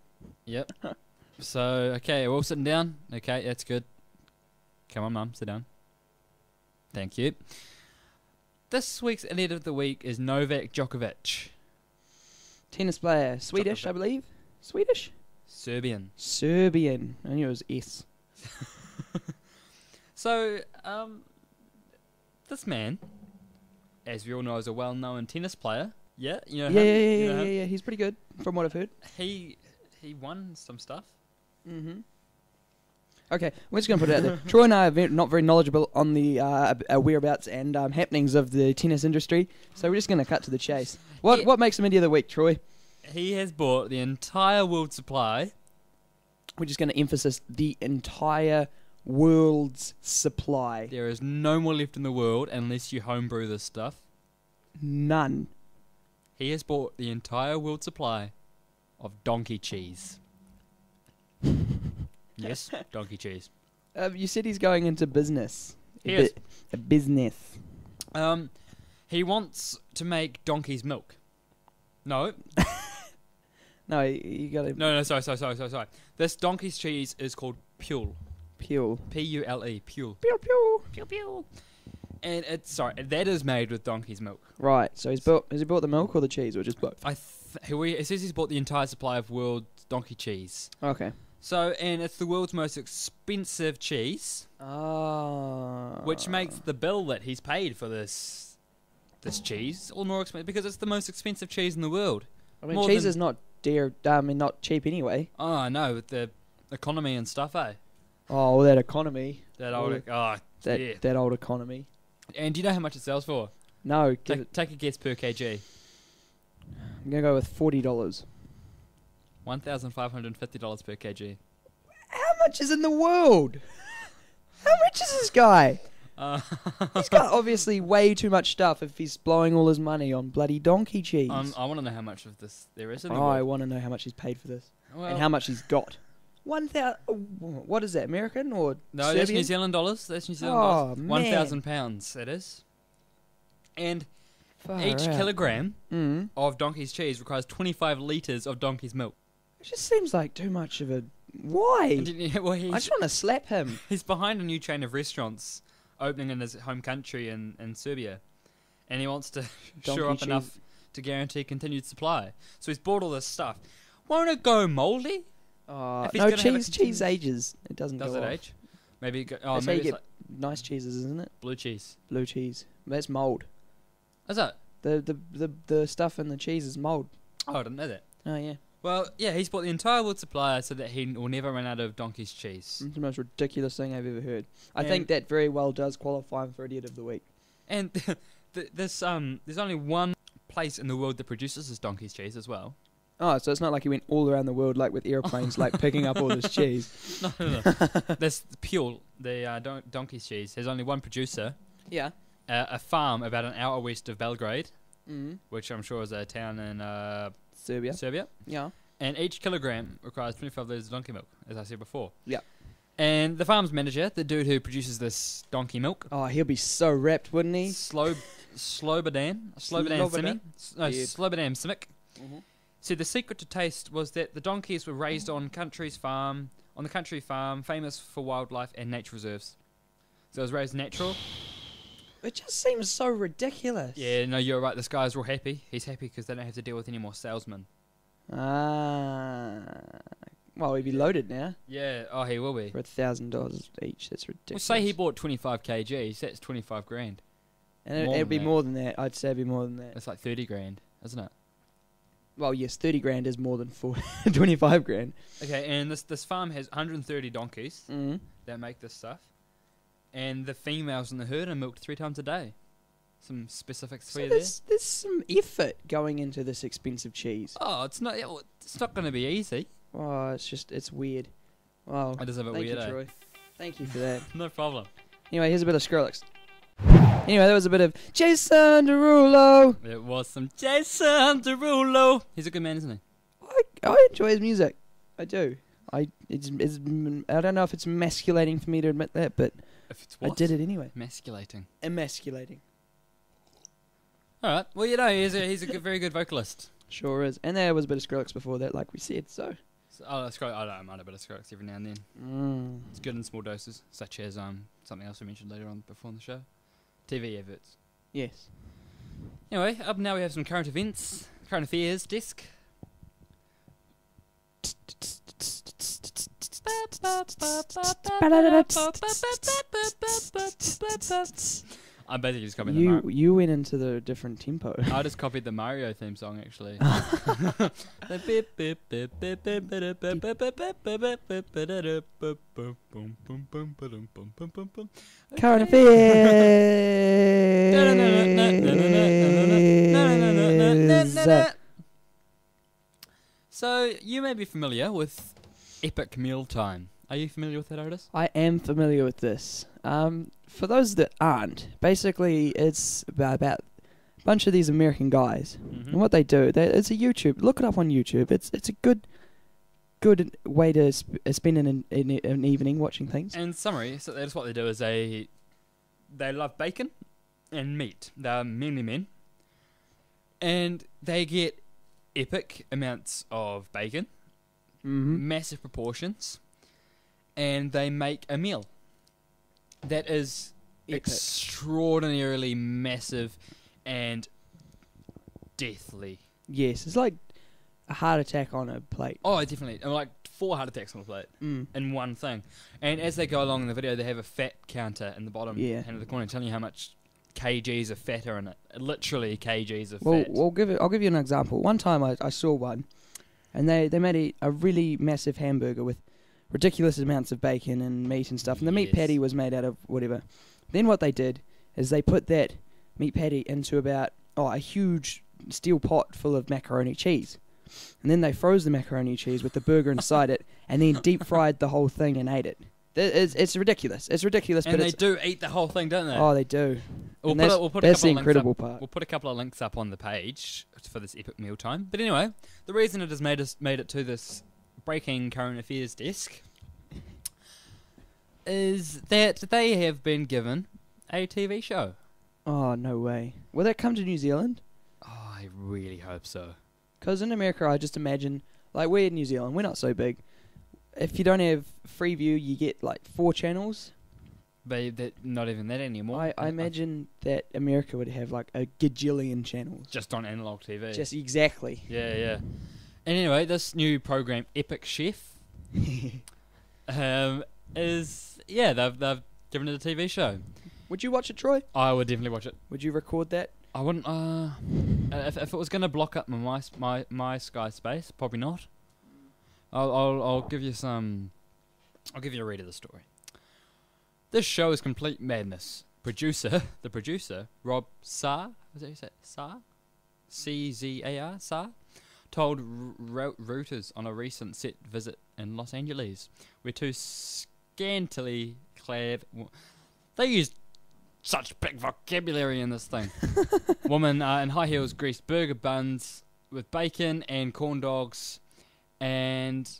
Yep. So, okay, we're all sitting down. Okay, that's good. Come on, Mum, sit down. Thank you. This week's Idiot of the Week is Novak Djokovic. Tennis player. Swedish, I believe. Swedish? Serbian. Serbian. I knew it was S. So, this man, as we all know, is a well-known tennis player. Yeah, you know him? You know him? Yeah. He's pretty good, from what I've heard. He won some stuff. Mm-hmm. Okay, we're just going to put it out there. Troy and I are not very knowledgeable on the whereabouts and happenings of the tennis industry, so we're just going to cut to the chase. What makes him Idiot of the Week, Troy? He has bought the entire world supply. We're just going to emphasize the entire world's supply. There is no more left in the world unless you homebrew this stuff. None. He has bought the entire world supply of donkey cheese. Yes, donkey cheese. You said he's going into business. He is. A business. He wants to make donkey's milk. No. No, you got to... No, sorry. This donkey's cheese is called Pule. Pule. P-U-L-E, Pule. Pew, pew. Pew, pew. And that is made with donkey's milk. Right, so has he bought the milk or the cheese, or just both? It says he's bought the entire supply of world donkey cheese. Okay. So, and it's the world's most expensive cheese, Ah. which makes the bill that he's paid for this cheese all more expensive, because it's the most expensive cheese in the world. I mean, more cheese than- is not dear. I mean, not cheap anyway. Oh, I know, with the economy and stuff, eh? Oh, that economy. That old, yeah. That old economy. And do you know how much it sells for? No, Take a guess per kg. I'm gonna go with $40. $1,550 per kg. How much is in the world? How rich is this guy? He's got obviously way too much stuff if he's blowing all his money on bloody donkey cheese. I want to know how much of this there is in the I world. want to know how much he's paid for this Well, and how much he's got. 1,000. What is that? American or no, Serbian? that's New Zealand dollars. That's New Zealand Oh, dollars. man. £1,000, it is. And Far each out. kilogram Mm. of donkey's cheese requires 25 litres of donkey's milk. It just seems like too much of a. Why? And well, I just want to slap him. he's behind a new chain of restaurants opening in his home country in Serbia. And he wants to shore up cheese. enough to guarantee continued supply. So he's bought all this stuff. Won't it go mouldy? If he's No, gonna have a cheese continuous- ages. It doesn't Does go it off. age? Maybe That's how maybe you it's get like nice cheeses, isn't it? blue cheese. Blue cheese. That's mold. Is that? The stuff in the cheese is mold. Oh, I didn't know that. Oh yeah. Well, yeah, he's bought the entire world supply so that he will never run out of donkey's cheese. It's the most ridiculous thing I've ever heard. I And- think that very well does qualify him for Idiot of the Week. And there's only one place in the world that produces this donkey's cheese as well. Oh, so it's not like he went all around the world like with airplanes, like picking up all this cheese. No. There's Pule, the donkey's cheese. There's only one producer. Yeah. A farm about an hour west of Belgrade, Mm. which I'm sure is a town in Serbia. Serbia. Yeah. And each kilogram requires 25 litres of donkey milk, as I said before. Yeah. And the farm's manager, the dude who produces this donkey milk, Oh, he'll be so wrapped, wouldn't he? Slobodan Slobodan? Simic, Mhm. said the secret to taste was that the donkeys were raised on the country farm, famous for wildlife and nature reserves. So it was raised natural. It just seems so ridiculous. Yeah, no, you're right. This guy's real happy. He's happy because they don't have to deal with any more salesmen. Ah. Well, he'd be loaded now Yeah. Oh, he will be. for $1,000 each. That's Well, ridiculous. say he bought 25 kgs. That's 25 grand. and more it'd be than that. more than that. I'd say it'd be more than that. That's like 30 grand, isn't it? Well, yes, 30 grand is more than 25 grand. Okay, and this farm has 130 donkeys Mm. that make this stuff, and the females in the herd are milked 3 times a day. Some specifics for So you there. there's some effort going into this expensive cheese. Oh, it's not going to be easy. Oh, it's weird. Wow. It is a bit Thank weird, you, eh? Troy. Thank you for that. No problem. Anyway, here's a bit of Skrillex. Anyway, that was a bit of Jason Derulo. It was some Jason Derulo. He's a good man, isn't he? I enjoy his music. I do. I don't know if it's emasculating for me to admit that, but If it's I did it anyway. Emasculating. Emasculating. All right. Well, you know, he's a good, very good vocalist. Sure is. And there was a bit of Skrillex before that, like we said, so. I don't mind a bit of Skrillex every now and then. Mm. It's good in small doses, such as something else we mentioned later on before on the show. TV adverts. Yes. Anyway, up now we have some current affairs desk. I basically just copied You went into the different tempo. I just copied the Mario theme song actually. Current affairs. So you may be familiar with Epic Mealtime. Are you familiar with that, Otis? I am familiar with this. For those that aren't, basically it's about a bunch of these American guys. Mm-hmm. And what they do, it's a YouTube. Look it up on YouTube. It's a good way to spend an evening watching things. In summary, so that's what they do is they love bacon and meat. They're mainly men. And they get epic amounts of bacon, Mm-hmm. massive proportions, and they make a meal that is Epic. extraordinarily massive and deathly. Yes, it's like a heart attack on a plate. Oh, definitely. Like 4 heart attacks on a plate Mm. in one thing. And as they go along in the video, they have a fat counter in the bottom Yeah. hand of the corner telling you how much kgs of fat are in it. Literally kgs of Well, fat. I'll give you an example. One time I saw one, and they made a really massive hamburger with ridiculous amounts of bacon and meat and stuff, and the meat Yes. patty was made out of whatever. Then what they did is they put that meat patty into about a huge steel pot full of macaroni cheese, and then they froze the macaroni cheese with the burger inside it, and then deep fried the whole thing and ate it. It's ridiculous. It's ridiculous, and but they it's do eat the whole thing, don't they? they do. We'll And put, that's we'll put a that's the couple of links incredible up. part. We'll put a couple of links up on the page for this epic mealtime. But anyway, the reason it has made it to this breaking current affairs desk is that they have been given a TV show. Oh, no way. Will that come to New Zealand? Oh, I really hope so. Because in America, I just imagine, like, we're in New Zealand, we're not so big. If you don't have Freeview, you get, like, 4 channels. But not even that anymore. I imagine that America would have, like, a gajillion channels. Just on analog TV. Just exactly. Yeah. And anyway, this new program, Epic Chef, is they've given it a TV show. Would you watch it, Troy? I would definitely watch it. Would you record that? I wouldn't. If it was going to block up my Sky space, probably not. I'll give you some. I'll give you a read of the story. This show is complete madness. The producer, Rob Saar, was that how you say it? Saar? C-Z-A-R, Saar, told Reuters on a recent set visit in Los Angeles, where 2 scantily clad... They use such big vocabulary in this thing. Woman in high heels greased burger buns with bacon and corn dogs, and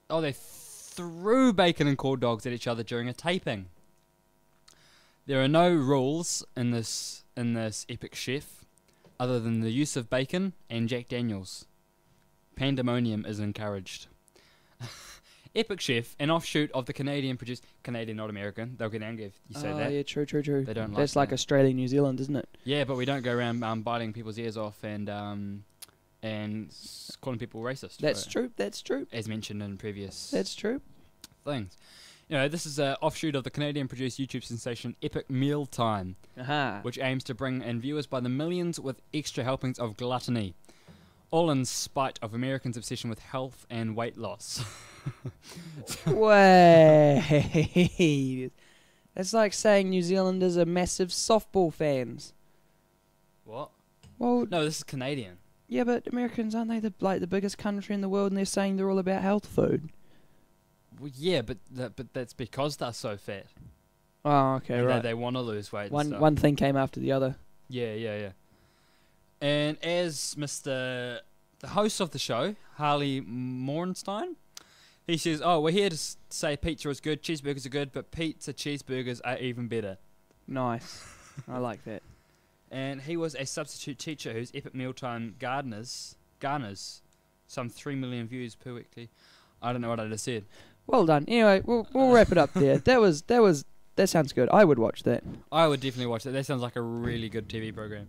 they threw bacon and corn dogs at each other during a taping. There are no rules in this Epic Chef other than the use of bacon and Jack Daniels. Pandemonium is encouraged. Epic Chef, an offshoot of the Canadian not American. They'll get angry if you say that. Yeah, true. They don't like That's like that. Australia, New Zealand, isn't it? Yeah, but we don't go around biting people's ears off and and calling people racist. That's true. That's true. As mentioned in previous That's true. things. This is an offshoot of the Canadian-produced YouTube sensation Epic Mealtime, Aha. which aims to bring in viewers by the millions with extra helpings of gluttony, all in spite of Americans' obsession with health and weight loss. Wait. That's like saying New Zealanders are massive softball fans. What? Well, No, this is Canadian. yeah, but Americans, aren't they the biggest country in the world, and they're saying they're all about health food? Well, yeah, but that's because they're so fat. Oh, okay, And right. They want to lose weight. and stuff. One thing came after the other. Yeah. And as the host of the show, Harley Morenstein, he says, we're here to say pizza is good, cheeseburgers are good, but pizza cheeseburgers are even better. Nice. I like that. And he was a substitute teacher whose Epic Mealtime garners some 3 million views per weekly. I don't know what I just said. Well done. Anyway, we'll wrap it up there. That sounds good. I would watch that. I would definitely watch that. That sounds like a really good TV program.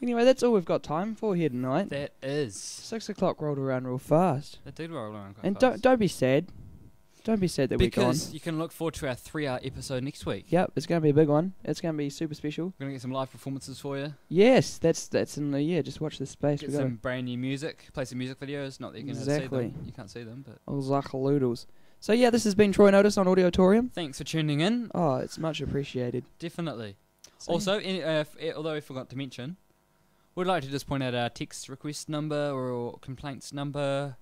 Anyway, that's all we've got time for here tonight. That is. 6 o'clock rolled around real fast. That did roll around quite And fast. don't be sad. Don't be sad that we're gone. Because you can look forward to our 3-hour episode next week. Yep, it's going to be a big one. It's going to be super special. We're going to get some live performances for you. Yes, that's in the just watch this space. Get We got some brand new music. Play some music videos. Not that you can see Exactly. them. You can't see them, but... all Zacaloodles. So yeah, this has been Troy and Otis on Audiotorium. Thanks for tuning in. Oh, it's much appreciated. Definitely. So, Also, although I forgot to mention, we'd like to just point out our text request number or complaints number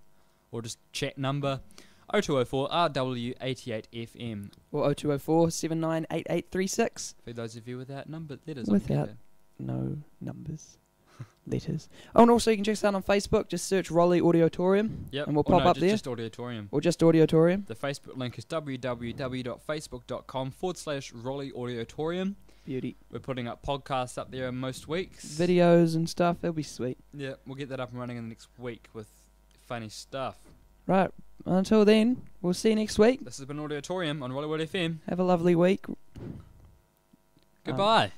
or just chat number 0204 RW88FM. or 0204 798836. For those of you without number letters. Without no numbers. Letters. Oh, and also you can check us out on Facebook. Just search Rolly Audiotorium. Yep. And we'll pop up there. Just Audiotorium. Or just Audiotorium. The Facebook link is www.facebook.com/Rolly Audiotorium. Beauty. We're putting up podcasts up there most weeks. Videos and stuff. It'll be sweet. Yeah, we'll get that up and running in the next week with funny stuff. Right. Until then, we'll see you next week. This has been Audiotorium on Rollywood FM. Have a lovely week. Goodbye.